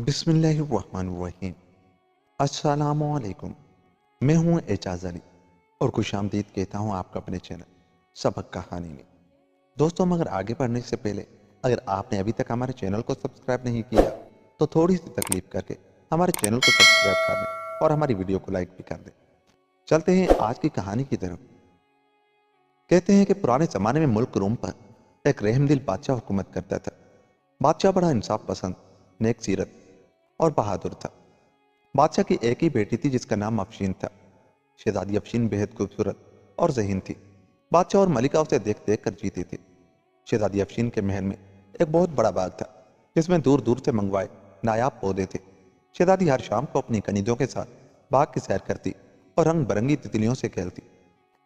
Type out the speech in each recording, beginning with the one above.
بسم اللہ الرحمن الرحیم۔ السلام علیکم، میں ہوں اعجاز علی اور خوش آمدید کہتا ہوں آپ کا اپنے چینل سبق کہانی میں۔ دوستوں، مگر آگے بڑھنے سے پہلے اگر آپ نے ابھی تک ہمارے چینل کو سبسکرائب نہیں کیا تو تھوڑی سی تکلیف کر کے ہمارے چینل کو سبسکرائب کر دیں اور ہماری ویڈیو کو لائک بھی کر دیں۔ چلتے ہیں آج کی کہانی کی طرف۔ کہتے ہیں کہ پرانے زمانے میں ملک روم پر ایک رحم دل بادشاہ حکومت کرتا تھا۔ بادشاہ بڑا انصاف پسند، نیک سیرت اور بہادر تھا۔ بادشاہ کی ایک ہی بیٹی تھی جس کا نام افشین تھا۔ شہزادی افشین بہت خوبصورت اور ذہین تھی۔ بادشاہ اور ملکہ اسے دیکھ دیکھ کر جیتی تھی۔ شہزادی افشین کے محل میں ایک بہت بڑا باغ تھا جس میں دور دور سے منگوائے نایاب پودے تھے۔ شہزادی ہر شام کو اپنی کنیزوں کے ساتھ باغ کی سیر کرتی اور رنگ برنگی تتلیوں سے کھیلتی۔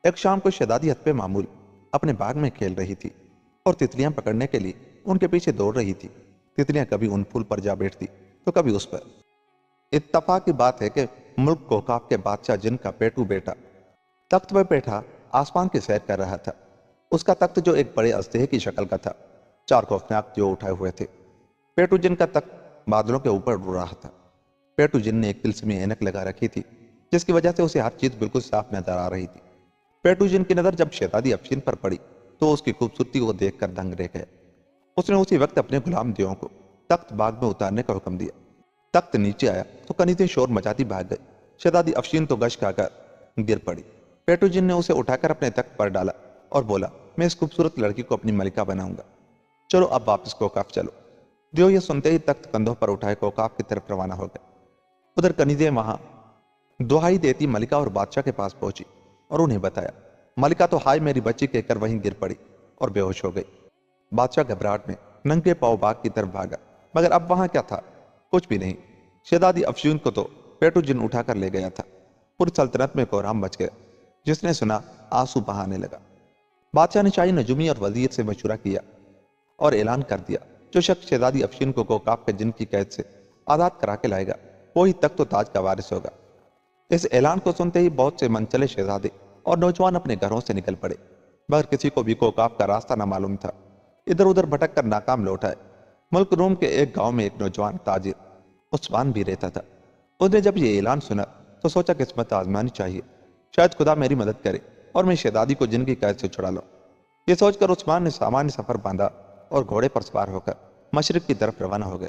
ایک شام کو شہزادی حتب معمول اپنے باغ میں کھیل رہی تھی اور تتلیاں پکڑنے کے لیے ان کے پیچھے دوڑ رہی تھی۔ تتلیاں کبھی ان پھول پر جا بیٹھتی تو کبھی اس پر۔ اتفاق کی بات ہے کہ ملک کوکاب کے بادشاہ جن کا پیٹو بیٹا تخت پر بیٹھا آسمان کی سیر کر رہا تھا۔ اس کا تخت جو ایک بڑے اژدہے کی شکل کا تھا، چار خوفناک جو اٹھائے ہوئے تھے۔ پیٹو جن کا تخت بادلوں کے اوپر اڑ رہا تھا۔ پیٹو جن نے ایک طلسمی عینک لگا رکھی تھی جس کی وجہ سے اسے ہر چیز بالکل صاف نظر آ رہی تھی۔ پیٹو جن کی نظر جب شہزادی افشین پر پڑی تو اس کی خوبصورتی کو دیکھ کر دنگ رہ گیا۔ اس نے اسی وقت اپنے غلام دیوں کو تخت باغ میں اتارنے کا حکم دیا۔ تخت نیچے آیا تو کنیزیں شور مچاتی بھاگ گئی۔ شہزادی افشین تو گش کھا کر گر پڑی۔ پیٹو جن نے اسے اٹھا کر اپنے تخت پر ڈالا اور بولا، میں اس خوبصورت لڑکی کو اپنی ملکہ بناؤں گا۔ چلو اب واپس کوکاف چلو۔ دیو یہ سنتے ہی تخت کندھوں پر اٹھائے کوکاف کی طرف روانہ ہو گئے۔ ادھر کنیزیں وہاں دہائی دیتی ملکہ اور بادشاہ کے پاس پہنچی اور انہیں بتایا۔ ملکہ تو ہائے میری بچی کہہ کر وہیں گر پڑی اور بے ہوش ہو گئی۔ بادشاہ گھبراہٹ میں ننگے پاؤں باغ کی طرف بھاگا، مگر اب وہاں کیا تھا؟ کچھ بھی نہیں۔ شہزادی افشین کو تو پیٹو جن اٹھا کر لے گیا تھا۔ پوری سلطنت میں کوہرام مچ گیا۔ جس نے سنا آنسو بہانے لگا۔ بادشاہ نے شاہی نجومی اور وزیر سے مشورہ کیا اور اعلان کر دیا، جو شخص شہزادی افشین کو کوکاف کے جن کی قید سے آزاد کرا کے لائے گا وہی تخت و تاج کا وارث ہوگا۔ اس اعلان کو سنتے ہی بہت سے منچلے شہزادے اور نوجوان اپنے گھروں سے نکل پڑے، مگر کسی کو بھی کوکاف کا راستہ نہ معلوم تھا۔ ادھر ادھر بھٹک کر ناکام لوٹ آئے۔ ملک روم کے ایک گاؤں میں ایک نوجوان تاجر عثمان بھی رہتا تھا۔ اس نے جب یہ اعلان سنا تو سوچا قسمت آزمانی چاہیے، شاید خدا میری مدد کرے اور میں شہزادی کو جن کی قید سے چھڑا لوں۔ یہ سوچ کر عثمان نے سامان سفر باندھا اور گھوڑے پر سوار ہو کر مشرق کی طرف روانہ ہو گیا۔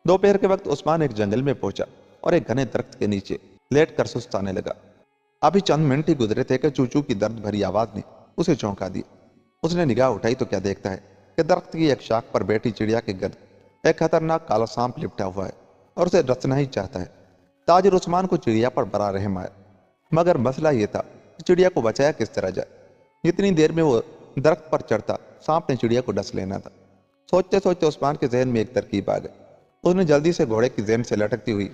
دوپہر کے وقت عثمان ایک جنگل میں پہنچا اور ایک گھنے درخت کے نیچے لیٹ کر سستانے لگا۔ ابھی چند منٹ ہی گزرے تھے کہ چوچو کی درد بھری آواز نے اسے چونکا دیا۔ اس نے نگاہ اٹھائی تو کیا دیکھتا ہے کہ درخت کی ایک شاخ پر بیٹھی چڑیا کے گرد ایک خطرناک کالا سانپ لپٹا ہوا ہے اور اسے رسنا ہی چاہتا ہے۔ تاجر عثمان کو چڑیا پر بڑا رحم آیا، مگر مسئلہ یہ تھا کہ چڑیا کو بچایا کس طرح جائے۔ اتنی دیر میں وہ درخت پر چڑھتا سانپ نے چڑیا کو ڈس لینا تھا۔ سوچتے سوچتے عثمان کے ذہن میں ایک ترکیب آ گئی۔ اس نے جلدی سے گھوڑے کی ذہن سے لٹکتی ہوئی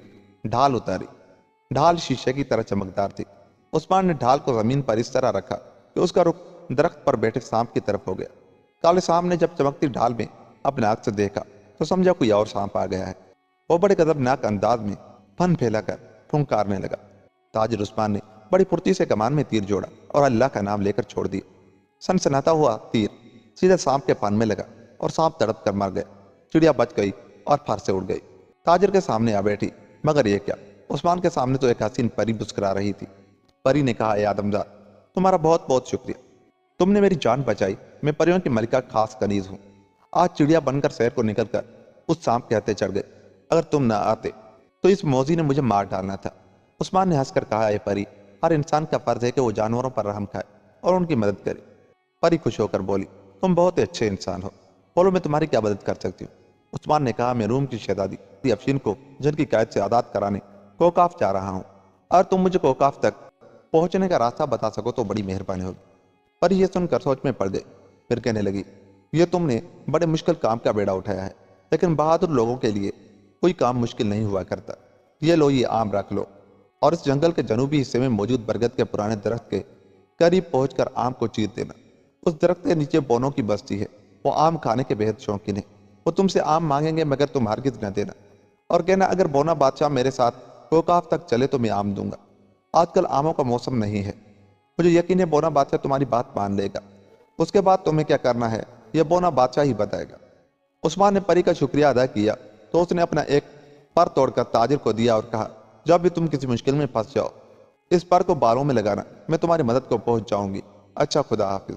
ڈھال اتاری۔ ڈھال شیشے کی طرح چمکدار تھی۔ عثمان نے ڈھال کو زمین پر اس طرح رکھا کہ اس کا رخ درخت پر بیٹھے سانپ کی طرف ہو گیا۔ کالے سانپ نے جب چمکتی ڈھال میں اپنے آنکھ سے دیکھا تو سمجھا کوئی اور سانپ آ گیا ہے۔ وہ بڑے غضبناک انداز میں پھن پھیلا کر پھنکارنے لگا۔ تاجر عثمان نے بڑی پھرتی سے کمان میں تیر جوڑا اور اللہ کا نام لے کر چھوڑ دیا۔ سنسناتا ہوا تیر سیدھے سانپ کے پن میں لگا اور سانپ تڑپ کر مر گیا۔ چڑیا بچ گئی اور پھر سے اڑ گئی۔ تاجر کے سامنے آ بیٹھی، مگر یہ کیا، عثمان کے سامنے تو ایک حسین پری مسکرا رہی تھی۔ پری نے کہا، اے آدمزاد، تمہارا بہت بہت شکریہ، تم نے میری جان بچائی۔ میں پریوں کی ملکہ خاص کنیز ہوں۔ آج چڑیا بن کر شہر کو نکل کر اس سانپ کے ہتھے چڑھ گئے۔ اگر تم نہ آتے تو اس موذی نے مجھے مار ڈالنا تھا۔ عثمان نے ہنس کر کہا، اے پری، ہر انسان کا فرض ہے کہ وہ جانوروں پر رحم کھائے اور ان کی مدد کرے۔ پری خوش ہو کر بولی، تم بہت اچھے انسان ہو، بولو میں تمہاری کیا مدد کر سکتی ہوں؟ عثمان نے کہا، میں روم کی شہزادی افشین کو جن کی قید سے آزاد کرانے کوکاف جا رہا ہوں، اور تم مجھے کوکاف تک پہنچنے کا راستہ بتا سکو تو بڑی مہربانی ہوگی۔ پری یہ سن کر سوچ میں پڑ گئی، پھر کہنے لگی، یہ تم نے بڑے مشکل کام کا بیڑا اٹھایا ہے، لیکن بہادر لوگوں کے لیے کوئی کام مشکل نہیں ہوا کرتا۔ یہ لو، یہ آم رکھ لو، اور اس جنگل کے جنوبی حصے میں موجود برگد کے پرانے درخت کے قریب پہنچ کر آم کو چیر دینا۔ اس درخت کے نیچے بونوں کی بستی ہے، وہ آم کھانے کے بہت شوقین ہے۔ وہ تم سے آم مانگیں گے مگر تم ہرگز نہ دینا، اور کہنا اگر بونا بادشاہ میرے ساتھ کوکاف تک چلے تو میں آم دوں گا۔ آج کل آموں کا موسم نہیں ہے۔ مجھے یقین ہے بونا بادشاہ تمہاری بات مان لے گا۔ اس کے بعد تمہیں کیا کرنا ہے یہ بونا بادشاہ ہی بتائے گا۔ عثمان نے پری کا شکریہ ادا کیا تو اس نے اپنا ایک پر توڑ کر تاجر کو دیا اور کہا جب بھی تم کسی مشکل میں پھنس جاؤ اس پر کو بالوں میں لگانا، میں تمہاری مدد کو پہنچ جاؤں گی۔ اچھا، خدا حافظ۔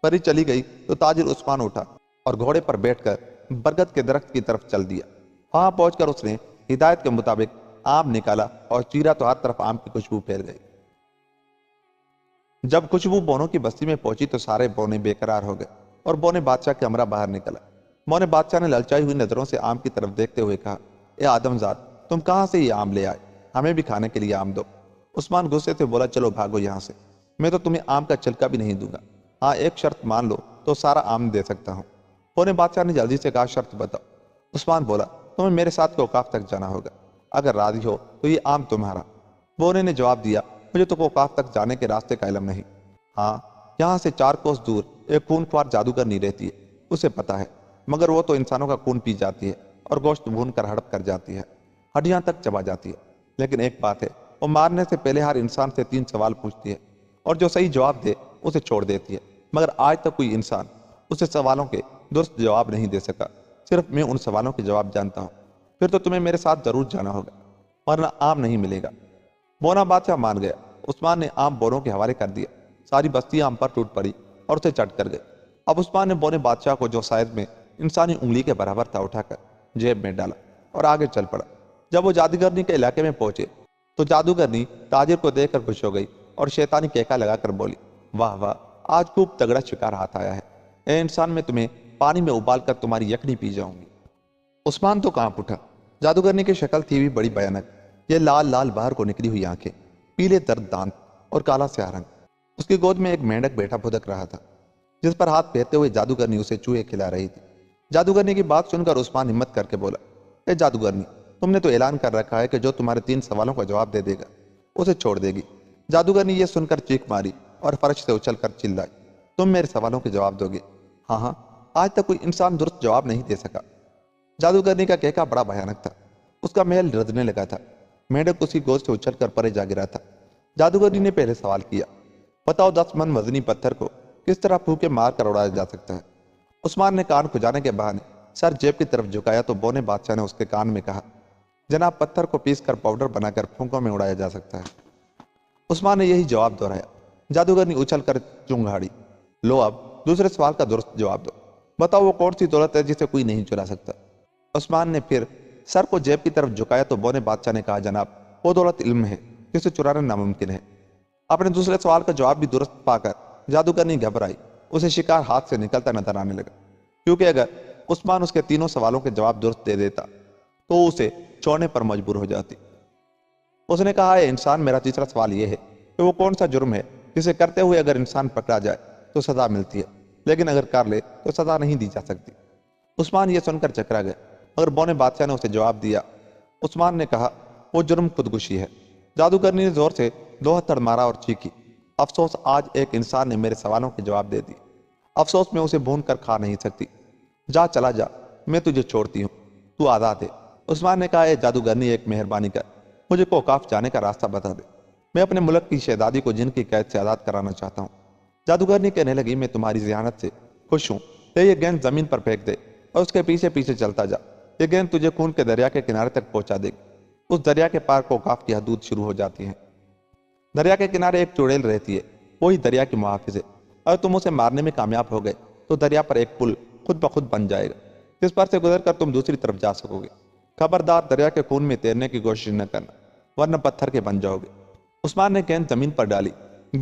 پری چلی گئی تو تاجر عثمان اٹھا اور گھوڑے پر بیٹھ کر برگد کے درخت کی طرف چل دیا۔ وہاں پہنچ کر اس نے ہدایت کے مطابق آم نکالا اور چیرا تو ہر طرف آم کی خوشبو پھیل گئی۔ جب خوشبو بونوں کی بستی میں پہنچی تو سارے بونے بے قرار ہو گئے اور بونے بادشاہ کے ہمراہ باہر نکلا۔ بونے بادشاہ نے للچائی ہوئی نظروں سے آم کی طرف دیکھتے ہوئے کہا، اے آدم زاد، تم کہاں سے یہ آم لے آئے؟ ہمیں بھی کھانے کے لیے آم دو۔ عثمان غصے سے بولا، چلو بھاگو یہاں سے، میں تو تمہیں آم کا چھلکا بھی نہیں دوں گا۔ ہاں، ایک شرط مان لو تو سارا آم دے سکتا ہوں۔ بونے بادشاہ نے جلدی سے کہا، شرط بتاؤ۔ عثمان بولا، تمہیں میرے ساتھ کوکاف تک جانا ہوگا، اگر راضی ہو تو یہ آم تمہارا۔ بونے نے جواب دیا، مجھے تو کوکاف تک جانے کے راستے کا علم نہیں۔ ہاں، یہاں سے 4 کوس دور ایک خون خوار جادوگرنی رہتی ہے، اسے پتا ہے، مگر وہ تو انسانوں کا خون پی جاتی ہے اور گوشت بھون کر ہڑپ کر جاتی ہے، ہڈیاں تک چبا جاتی ہے۔ لیکن ایک بات ہے، وہ مارنے سے پہلے ہر انسان سے 3 سوال پوچھتی ہے اور جو صحیح جواب دے اسے چھوڑ دیتی ہے، مگر آج تک کوئی انسان اسے سوالوں کے درست جواب نہیں دے سکا۔ صرف میں ان سوالوں کے جواب جانتا ہوں۔ پھر تو تمہیں میرے ساتھ ضرور جانا ہوگا، ورنہ آم نہیں ملے گا۔ بونا بادشاہ مان گیا۔ عثمان نے آم بونوں کے حوالے کر دیا۔ ساری بستی آم پر ٹوٹ پڑی اور اسے چٹ کر گئی۔ اب عثمان نے بونے بادشاہ کو، جو سائز میں انسانی انگلی کے برابر تھا، اٹھا کر جیب میں ڈالا اور آگے چل پڑا۔ جب وہ جادوگرنی کے علاقے میں پہنچے تو جادوگرنی تاجر کو دیکھ کر خوش ہو گئی اور شیطانی کہکا لگا کر بولی، واہ واہ، آج خوب تگڑا شکار ہاتھ آیا ہے۔ اے انسان، میں تمہیں پانی میں ابال کر تمہاری یخنی پی جاؤں گی۔ عثمان تو کانپ اٹھا۔ جادوگرنی کی شکل تھی بھی بڑی بھیانک، یہ لال لال باہر کو نکلی ہوئی آنکھیں، پیلے درد دانت اور کالا سیاہ رنگ۔ اس کی گود میں ایک مینڈک بیٹھا پھدک رہا تھا، جس پر ہاتھ پھیرتے ہوئے جادوگرنی اسے چوہے کھلا رہی تھی۔ جادوگرنی کی بات سن کر عثمان ہمت کر کے بولا، اے جادوگرنی، تم نے تو اعلان کر رکھا ہے کہ جو تمہارے 3 سوالوں کا جواب دے دے گا اسے چھوڑ دے گی۔ جادوگرنی یہ سن کر چیخ ماری اور فرش سے اچھل کر چلائی، تم میرے سوالوں کے جواب دو گے؟ ہاں ہاں، آج تک کوئی انسان درست جواب نہیں دے سکا۔ جادوگرنی کا کہکا بڑا بھیانک تھا، اس کا محل رزنے لگا تھا۔ مینڈک اس کی گود سے اچھل کر پرے جا گرا تھا۔ جادوگرنی نے پہلے سوال کیا، بتاؤ 10 من وزنی پتھر کو کس طرح پھوکے مار کر اڑایا جا سکتا ہے؟ عثمان نے کان کھجانے کے بہانے سر جیب کی طرف جھکایا تو بونے بادشاہ نے اس کے کان میں کہا، جناب، پتھر کو پیس کر پاؤڈر بنا کر پھونکوں میں اڑایا جا سکتا ہے۔ عثمان نے یہی جواب دہرایا۔ جادوگرنی اچھل کر چنگھاڑی، لو اب دوسرے سوال کا درست جواب دو، بتاؤ وہ کون سی دولت ہے جسے کوئی نہیں چرا سکتا؟ عثمان نے پھر سر کو جیب کی طرف جھکایا تو بونے بادشاہ نے کہا، جناب، وہ دولت علم ہے جسے چرانا ناممکن ہے۔ اپنے دوسرے سوال کا جواب بھی درست پا کر جادوگرنی گھبرائی، اسے شکار ہاتھ سے نکلتا نظر آنے لگا، کیونکہ اگر عثمان اس کے 3 سوالوں کے جواب درست دے دیتا تو اسے چھوڑنے پر مجبور ہو جاتی۔ اس نے کہا، اے انسان، میرا تیسرا سوال یہ ہے کہ وہ کون سا جرم ہے جسے کرتے ہوئے اگر انسان پکڑا جائے تو سزا ملتی ہے، لیکن اگر کر لے تو سزا نہیں دی جا سکتی؟ عثمان یہ سن کر چکرا گیا، مگر بونے بادشاہ نے اسے جواب دیا۔ عثمان نے کہا، وہ جرم خودکشی ہے۔ جادوگرنی نے زور سے 2 ہتھڑ مارا اور چیخی، افسوس، آج ایک انسان نے میرے سوالوں کے جواب دے دیے، افسوس میں اسے بھون کر کھا نہیں سکتی۔ جا، چلا جا، میں تجھے چھوڑتی ہوں، تو آزاد ہے۔ عثمان نے کہا، اے جادوگرنی، ایک مہربانی کر، مجھے کوکاف جانے کا راستہ بتا دے، میں اپنے ملک کی شہزادی کو جن کی قید سے آزاد کرانا چاہتا ہوں۔ جادوگرنی کہنے لگی، میں تمہاری ذہانت سے خوش ہوں، یہ گیند زمین پر پھینک دے اور اس کے پیچھے پیچھے چلتا جا، یہ گیند تجھے خون کے دریا کے کنارے تک پہنچا دے گی۔ اس دریا کے پار کوکاف کی حدود شروع ہو جاتی ہیں۔ دریا کے کنارے ایک چڑیل رہتی ہے، وہی دریا کی محافظ ہے۔ اگر تم اسے مارنے میں کامیاب ہو گئے تو دریا پر ایک پل خود بخود بن جائے گا، جس پر سے گزر کر تم دوسری طرف جا سکو گے۔ خبردار، دریا کے خون میں تیرنے کی کوشش نہ کرنا، ورنہ پتھر کے بن جاؤ گے۔ عثمان نے گیند زمین پر ڈالی،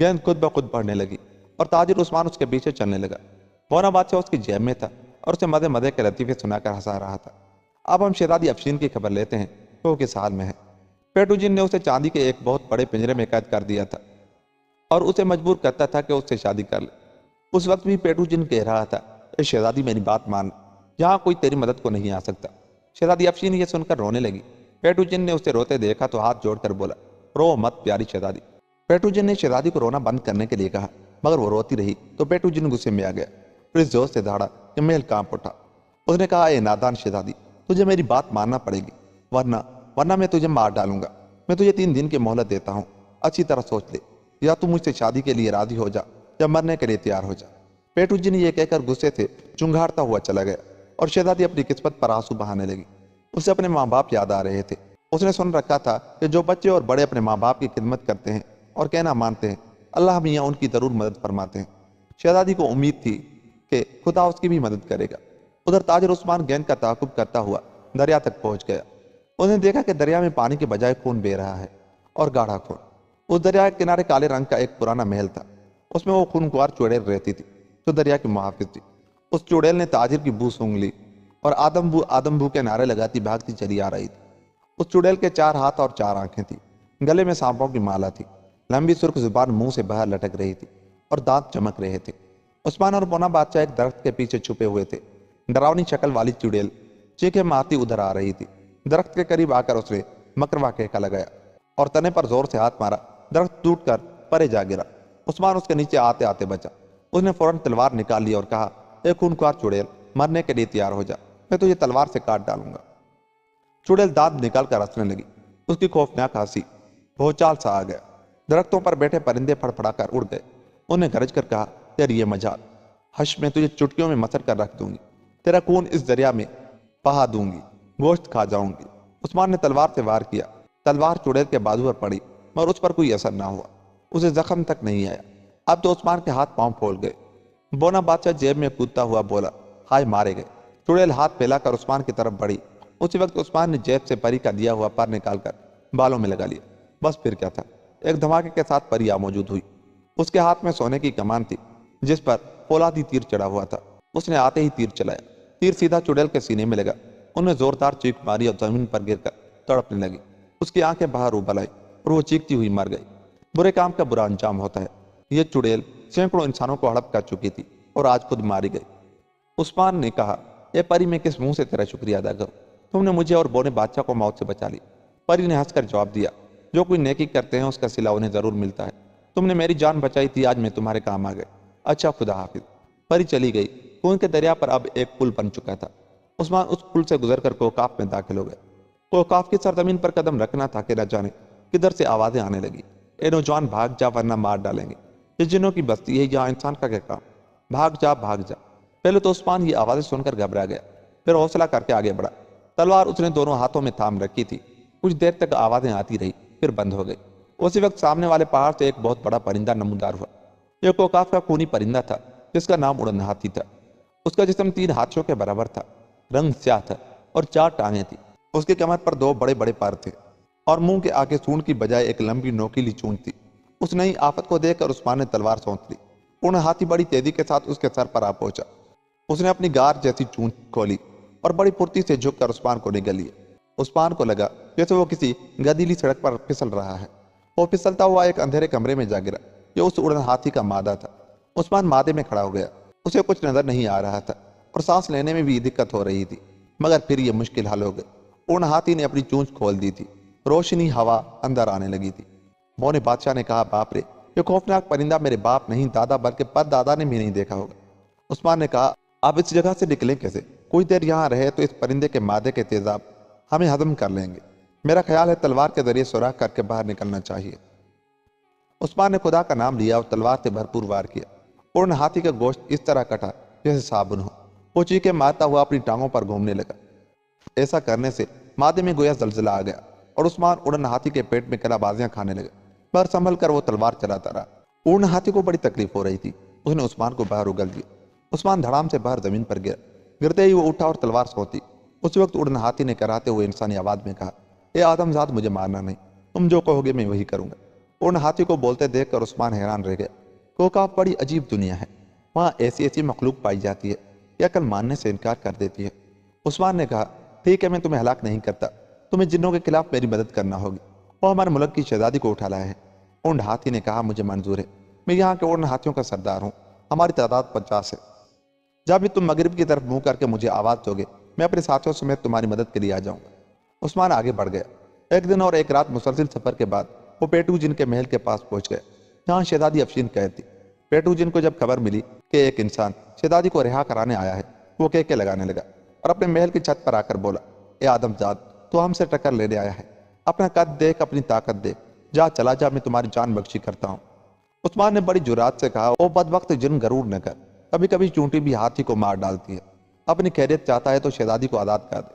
گیند خود بخود بڑھنے لگی اور تاجر عثمان اس کے پیچھے چلنے لگا۔ بونا بادشاہ اس کی جیب میں تھا اور اسے مزے مزے کے لطیفے سنا کر ہنسا رہا تھا۔ اب ہم شہزادی افشین کی خبر لیتے ہیں کہ وہ کس حال میں ہے۔ پیٹو جن نے اسے چاندی کے ایک بہت بڑے پنجرے میں قید کر دیا تھا اور اسے مجبور کرتا تھا کہ اس سے شادی کر لے۔ اس وقت بھی پیٹو جن کہہ رہا تھا، اے شہزادی، میری بات مان، یہاں کوئی تیری مدد کو نہیں آ سکتا۔ شہزادی افشین یہ سن کر رونے لگی۔ پیٹو جن نے اسے روتے دیکھا تو ہاتھ جوڑ کر بولا، رو مت پیاری شہزادی۔ پیٹو جن نے شہزادی کو رونا بند کرنے کے لیے کہا، مگر وہ روتی رہی تو پیٹو جن غصے میں آ گیا اور اس زور سے دھاڑا کہ محل کانپ اٹھا۔ اس نے کہا، اے نادان شہزادی، تجھے میری بات ماننا پڑے گی، ورنہ میں تجھے مار ڈالوں گا۔ میں تجھے 3 دن کی مہلت دیتا ہوں، اچھی طرح سوچ لے، یا تو مجھ سے شادی کے لیے راضی ہو جا یا مرنے کے لیے تیار ہو جا۔ پیٹو جن یہ کہہ کر غصے سے چنگھاڑتا ہوا چلا گیا اور شہزادی اپنی قسمت پر آنسو بہانے لگی۔ اسے اپنے ماں باپ یاد آ رہے تھے۔ اس نے سن رکھا تھا کہ جو بچے اور بڑے اپنے ماں باپ کی خدمت کرتے ہیں اور کہنا مانتے ہیں، اللہ میاں ان کی ضرور مدد فرماتے ہیں۔ شہزادی کو امید تھی کہ خدا اس کی بھی مدد کرے گا۔ ادھر تاجر عثمان گیند کا تعاقب کرتا ہوا دریا تک پہنچ گیا۔ اس نے دیکھا کہ دریا میں پانی کے بجائے خون بہہ رہا ہے، اور گاڑھا خون۔ اس دریا کے کنارے کالے رنگ کا ایک پرانا محل تھا۔ اس میں وہ خونخوار چڑیل رہتی تھی جو دریا کی محافظ تھی۔ اس چڑیل نے تاجر کی بو سونگھ لی اور آدم بو کے نعرے لگاتی بھاگتی چلی آ رہی تھی۔ اس چڑیل کے 4 ہاتھ اور 4 آنکھیں تھیں، گلے میں سانپوں کی مالا تھی، لمبی سرخ زبان منہ سے باہر لٹک رہی تھی اور دانت چمک رہے تھے۔ عثمان اور پونا بادشاہ ایک درخت کے پیچھے چھپے ہوئے تھے۔ ڈراؤنی شکل والی چڑیل چیخے مارتی ادھر آ رہی تھی۔ درخت کے قریب آ کر اس نے مکروا کہکا لگایا اور تنے پر زور سے ہاتھ مارا۔ درخت ٹوٹ کر پرے جا گرا۔ عثمان اس کے نیچے آتے آتے بچا۔ اس نے فوراً تلوار نکال لی اور کہا، اے خونخوار چڑیل، مرنے کے لیے تیار ہو جا، میں تجھے تلوار سے کاٹ ڈالوں گا۔ چڑیل دانت نکال کر ہنسنے لگی۔ اس کی خوفناک ہنسی بھوچال سا آ گیا۔ درختوں پر بیٹھے پرندے پھڑ پھڑا کر اڑ گئے۔ انہوں نے گرج کر کہا، تیری یہ مجال، حش میں تجھے چٹکیوں میں مسل کر رکھ دوں گی، تیرا خون اس دریا میں بہا دوں گی، گوشت کھا جاؤں گی۔ عثمان نے تلوار سے وار کیا۔ تلوار چڑیل کے بازو پر پڑی مگر اس پر کوئی اثر نہ ہوا، اسے زخم تک نہیں آیا۔ اب تو عثمان کے ہاتھ پاؤں پھول گئے۔ بونا بادشاہ جیب میں کودتا ہوا بولا، ہائے مارے گئے۔ چڑیل ہاتھ پھیلا کر عثمان کی طرف بڑھی۔ اسی وقت عثمان نے جیب سے پری کا دیا ہوا پر نکال کر بالوں میں لگا لیا۔ بس پھر کیا تھا، ایک دھماکے کے ساتھ پری آ موجود ہوئی۔ اس کے ہاتھ میں سونے کی کمان تھی جس پر فولادی تیر چڑھا ہوا تھا۔ اس نے آتے ہی تیر چلایا۔ تیر سیدھا چڑیل کے سینے میں لگا۔ انہوں نے زوردار چیخ ماری اور زمین پر گر کر تڑپنے لگی۔ اس کی آنکھیں باہر ابل آئی اور وہ چیختی ہوئی مر گئی۔ برے کام کا برا انجام ہوتا ہے۔ یہ چڑیل سینکڑوں انسانوں کو ہڑپ کر چکی تھی اور آج خود ماری گئی۔ عثمان نے کہا، اے پری، میں کس منہ سے تیرا شکریہ ادا کروں؟ تم نے مجھے اور بونے بادشاہ کو موت سے بچا لی۔ پری نے ہنس کر جواب دیا، جو کوئی نیکی کرتے ہیں اس کا صلہ انہیں ضرور ملتا ہے۔ تم نے میری جان بچائی تھی، آج میں تمہارے کام آ گئے۔ اچھا، خدا حافظ۔ پری چلی گئی۔ خون کے دریا پر اب ایک پل بن چکا تھا۔ عثمان اس پل سے گزر کر کوکاف میں داخل ہو گئے۔ کوکاف کی سرزمین پر قدم رکھنا تھا کہ نہ جانے کدھر سے آوازیں آنے لگی، اے نوجوان بھاگ جا ورنہ مار ڈالیں گے، یہ جنوں کی بستی ہے، یہاں انسان کا کیا کام، بھاگ جا بھاگ جا۔ پہلے تو عثمان یہ آوازیں سن کر گھبرا گیا، پھر حوصلہ کر کے آگے بڑھا۔ تلوار اس نے دونوں ہاتھوں میں تھام رکھی تھی۔ کچھ دیر تک آوازیں آتی رہی، پھر بند ہو گئی۔ اسی وقت سامنے والے پہاڑ سے ایک بہت بڑا پرندہ نمودار ہوا۔ یہ کوکاف کا خونی پرندہ تھا جس کا نام اڑن ہاتھی تھا۔ اس کا جسم 3 ہاتھیوں کے برابر تھا، رنگ سیاہ تھا اور 4 ٹانگیں تھیں۔ اس کی کمر پر 2 بڑے بڑے پر تھے اور منہ کے آگے سونڈ کی بجائے ایک لمبی نوکیلی چونچ تھی۔ اس نئی آفت کو دیکھ کر عثمان نے تلوار سونت لی۔ اڑن ہاتھی بڑی تیزی کے ساتھ اس کے سر پر آ پہنچا۔ اس نے اپنی گار جیسی چونچ کھولی اور بڑی پھرتی سے جھک کر عثمان کو نگل لیا۔ عثمان کو لگا جیسے وہ کسی گدیلی سڑک پر پھسل رہا ہے۔ وہ پھسلتا ہوا ایک اندھیرے کمرے میں جا گرا جو اس اڑن ہاتھی کا مادہ تھا۔ عثمان مادے میں کھڑا ہو گیا۔ اسے کچھ نظر نہیں آ رہا تھا اور سانس لینے میں بھی دقت ہو رہی تھی، مگر پھر یہ مشکل حل ہو گئی۔ اڑن ہاتھی نے اپنی چونچ کھول دی تھی، روشنی ہوا اندر آنے لگی تھی۔ بونے بادشاہ نے کہا، باپ رے، یہ خوفناک پرندہ میرے باپ نہیں دادا بلکہ پد دادا نے بھی نہیں دیکھا ہوگا۔ عثمان نے کہا، آپ اس جگہ سے نکلیں کیسے؟ کوئی دیر یہاں رہے تو اس پرندے کے مادے کے تیزاب ہمیں ہضم کر لیں گے۔ میرا خیال ہے تلوار کے ذریعے سوراخ کر کے باہر نکلنا چاہیے۔ عثمان نے خدا کا نام لیا اور تلوار سے بھرپور وار کیا۔ اڑن ہاتھی کا گوشت اس طرح کٹا جیسے صابن ہو۔ وہ چیخے مارتا ہوا اپنی ٹانگوں پر گھومنے لگا۔ ایسا کرنے سے مادے میں گویا زلزلہ آ گیا اور عثمان اڑن ہاتھی کے پیٹ میں کلا بازیاں کھانے لگا۔ پر سنبھل کر وہ تلوار چلاتا رہا۔ اڑن ہاتھی کو بڑی تکلیف ہو رہی تھی۔ اس نے عثمان کو باہر اگل دیا۔ عثمان دھڑام سے باہر زمین پر گرا۔ گرتے ہی وہ اٹھا اور تلوار سونتی۔ اس وقت اڑن ہاتھی نے کراتے ہوئے انسانی آواز میں کہا، اے آدم زاد، مجھے مارنا نہیں، تم جو کہو گے میں وہی کروں گا۔ اڑن ہاتھی کو بولتے دیکھ کر عثمان حیران رہ گیا۔ کوکاف بڑی عجیب دنیا ہے، وہاں ایسی ایسی مخلوق پائی جاتی ہے کہ عقل ماننے سے انکار کر دیتی ہے۔ عثمان نے کہا، ٹھیک ہے، میں تمہیں ہلاک نہیں کرتا، تمہیں جنوں کے خلاف میری مدد کرنا ہوگی۔ وہ ہمارے ملک کی شہزادی کو اٹھا لائے ہیں۔ اڑن ہاتھی نے کہا، مجھے منظور ہے، میں یہاں کے اڑن ہاتھیوں کا سردار ہوں، ہماری تعداد 50 ہے۔ جب بھی تم مغرب کی طرف منہ کر کے مجھے آواز دو گے، میں اپنے ساتھیوں سمیت تمہاری مدد کے لیے آ جاؤں گا۔ عثمان آگے بڑھ گیا۔ ایک دن اور ایک رات مسلسل سفر کے بعد وہ پیٹو جن کے محل کے پاس پہنچ گئے جہاں شہزادی افشین قید تھی۔ پیٹو جن کو جب خبر ملی کہ ایک انسان شہزادی کو رہا کرانے آیا ہے، وہ کہکے لگانے لگا اور اپنے محل کی چھت پر آ کر بولا، اے آدم زاد، تو ہم سے ٹکر لینے آیا ہے، اپنا قد دیکھ، اپنی طاقت دیکھ، جا چلا جا، میں تمہاری جان بخشی کرتا ہوں۔ عثمان نے بڑی جرات سے کہا، او بدبخت جن، غرور نہ کر، کبھی کبھی چونٹی بھی ہاتھی کو مار ڈالتی ہے، اپنی خیریت چاہتا ہے تو شہزادی کو آزاد کر دے۔